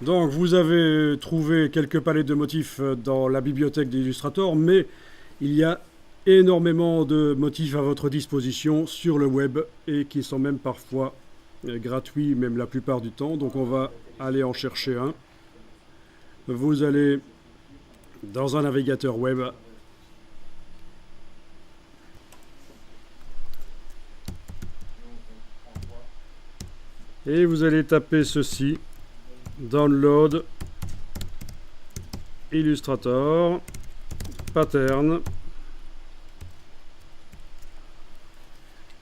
Donc vous avez trouvé quelques palettes de motifs dans la bibliothèque d'Illustrator, mais il y a énormément de motifs à votre disposition sur le web et qui sont même parfois gratuits, même la plupart du temps. Donc on va aller en chercher un. Vous allez dans un navigateur web. Et vous allez taper ceci. Download Illustrator Pattern.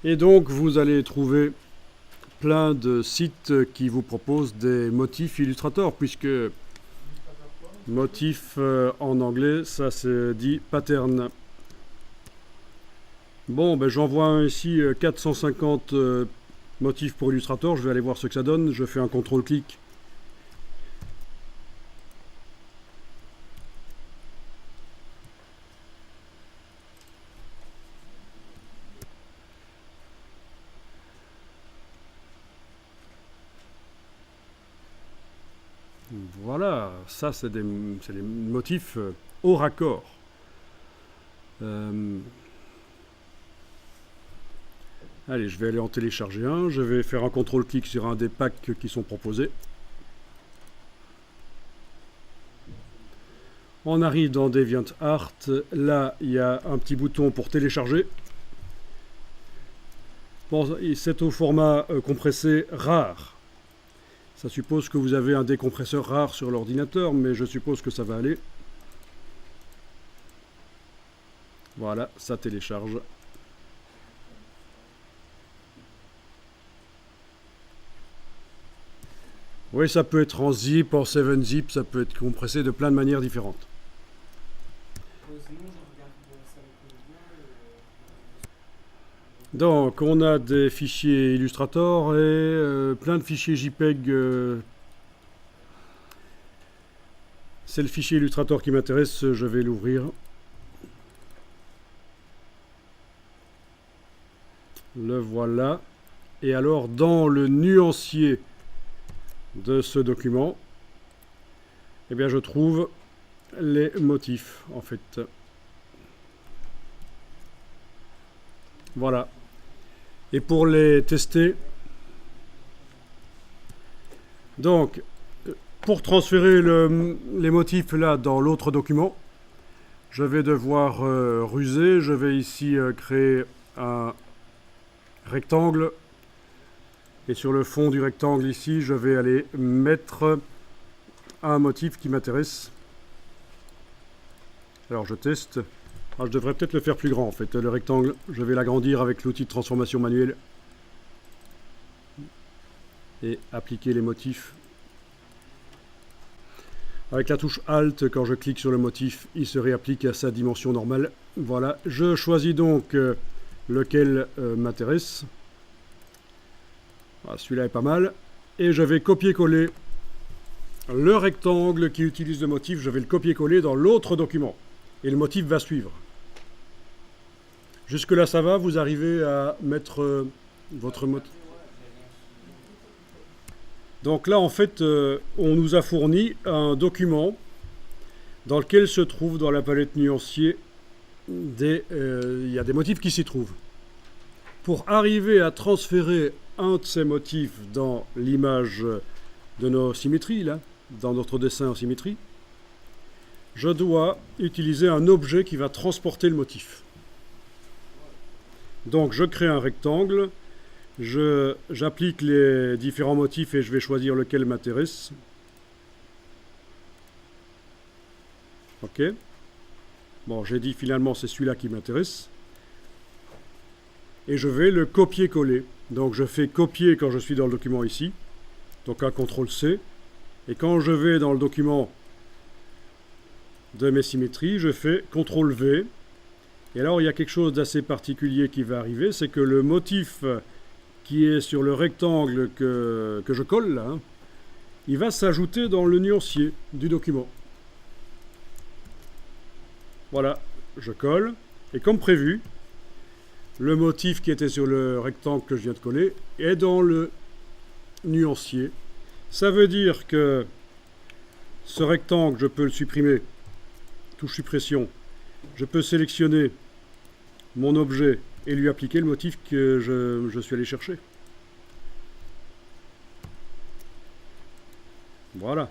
Et donc vous allez trouver plein de sites qui vous proposent des motifs Illustrator, puisque motif en anglais, ça se dit pattern. Bon, ben j'en vois un ici, 450 motifs pour Illustrator. Je vais aller voir ce que ça donne. Je fais un contrôle-clic. Voilà, ça c'est des motifs au raccord. Allez, je vais aller en télécharger un. Je vais faire un contrôle-clic sur un des packs qui sont proposés. On arrive dans DeviantArt. Là, il y a un petit bouton pour télécharger. Bon, c'est au format compressé rare. Ça suppose que vous avez un décompresseur rare sur l'ordinateur, mais je suppose que ça va aller. Voilà, ça télécharge. Oui, ça peut être en zip, en 7-zip, ça peut être compressé de plein de manières différentes. Donc, on a des fichiers Illustrator et plein de fichiers JPEG. C'est le fichier Illustrator qui m'intéresse, je vais l'ouvrir. Le voilà. Et alors, dans le nuancier de ce document, eh bien, je trouve les motifs, en fait. Voilà. Et pour les tester, donc, pour transférer les motifs là dans l'autre document, je vais devoir ruser. Je vais ici créer un rectangle. Et sur le fond du rectangle ici, je vais aller mettre un motif qui m'intéresse. Alors je teste. Ah, je devrais peut-être le faire plus grand en fait, le rectangle. Je vais l'agrandir avec l'outil de transformation manuelle. Et appliquer les motifs. Avec la touche Alt, quand je clique sur le motif, il se réapplique à sa dimension normale. Voilà, je choisis donc lequel m'intéresse. Ah, celui-là est pas mal. Et je vais copier-coller le rectangle qui utilise le motif. Je vais le copier-coller dans l'autre document. Et le motif va suivre. Jusque-là, ça va. Vous arrivez à mettre votre motif. Donc là, en fait, on nous a fourni un document dans lequel se trouve dans la palette nuancier il y a des motifs qui s'y trouvent. Pour arriver à transférer un de ces motifs dans l'image de nos symétries, là, dans notre dessin en symétrie, je dois utiliser un objet qui va transporter le motif. Donc je crée un rectangle, j'applique les différents motifs et je vais choisir lequel m'intéresse. Ok. Bon, j'ai dit finalement c'est celui-là qui m'intéresse. Et je vais le copier-coller. Donc je fais copier quand je suis dans le document ici. Donc un CTRL-C. Et quand je vais dans le document de mes symétries, je fais CTRL-V. Et alors il y a quelque chose d'assez particulier qui va arriver, c'est que le motif qui est sur le rectangle que je colle là, il va s'ajouter dans le nuancier du document. Voilà, je colle. Et comme prévu, le motif qui était sur le rectangle que je viens de coller est dans le nuancier. Ça veut dire que Ce rectangle, je peux le supprimer. Touche suppression. Je peux sélectionner mon objet et lui appliquer le motif que je suis allé chercher. Voilà.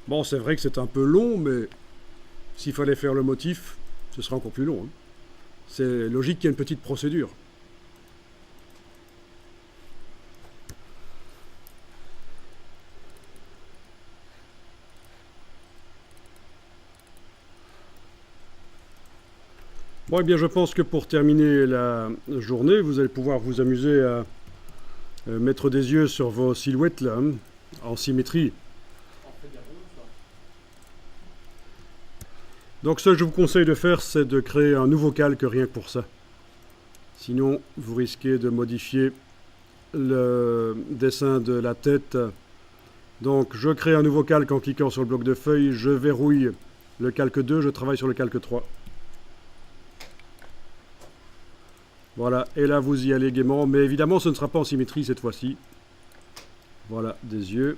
Bon, c'est vrai que c'est un peu long, mais s'il fallait faire le motif, ce serait encore plus long, hein. C'est logique qu'il y ait une petite procédure. Bon, eh bien, je pense que pour terminer la journée, vous allez pouvoir vous amuser à mettre des yeux sur vos silhouettes, là, hein, en symétrie. Donc, ce que je vous conseille de faire, c'est de créer un nouveau calque rien que pour ça. Sinon, vous risquez de modifier le dessin de la tête. Donc, je crée un nouveau calque en cliquant sur le bloc de feuilles. Je verrouille le calque 2, je travaille sur le calque 3. Voilà, et là vous y allez gaiement, mais évidemment ce ne sera pas en symétrie cette fois-ci. Voilà, des yeux.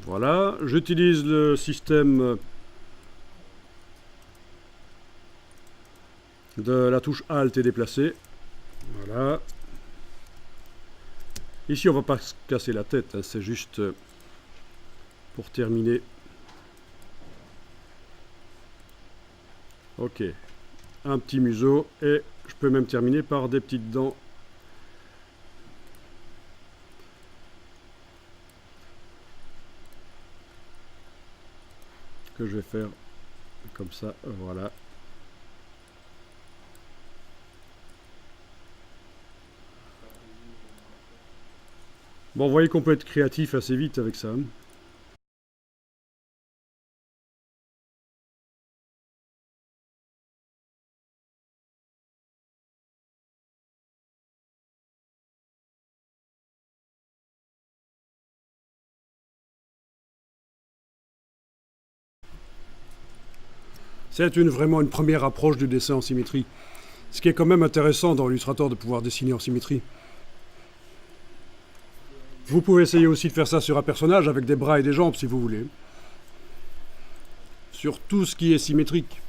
Voilà, j'utilise le système de la touche Alt et déplacer. Voilà. Ici, on ne va pas se casser la tête, hein, c'est juste pour terminer. Ok. Un petit museau et je peux même terminer par des petites dents. Que je vais faire comme ça, voilà. Bon, vous voyez qu'on peut être créatif assez vite avec ça. C'est vraiment une première approche du dessin en symétrie. Ce qui est quand même intéressant dans Illustrator de pouvoir dessiner en symétrie. Vous pouvez essayer aussi de faire ça sur un personnage avec des bras et des jambes si vous voulez. Sur tout ce qui est symétrique.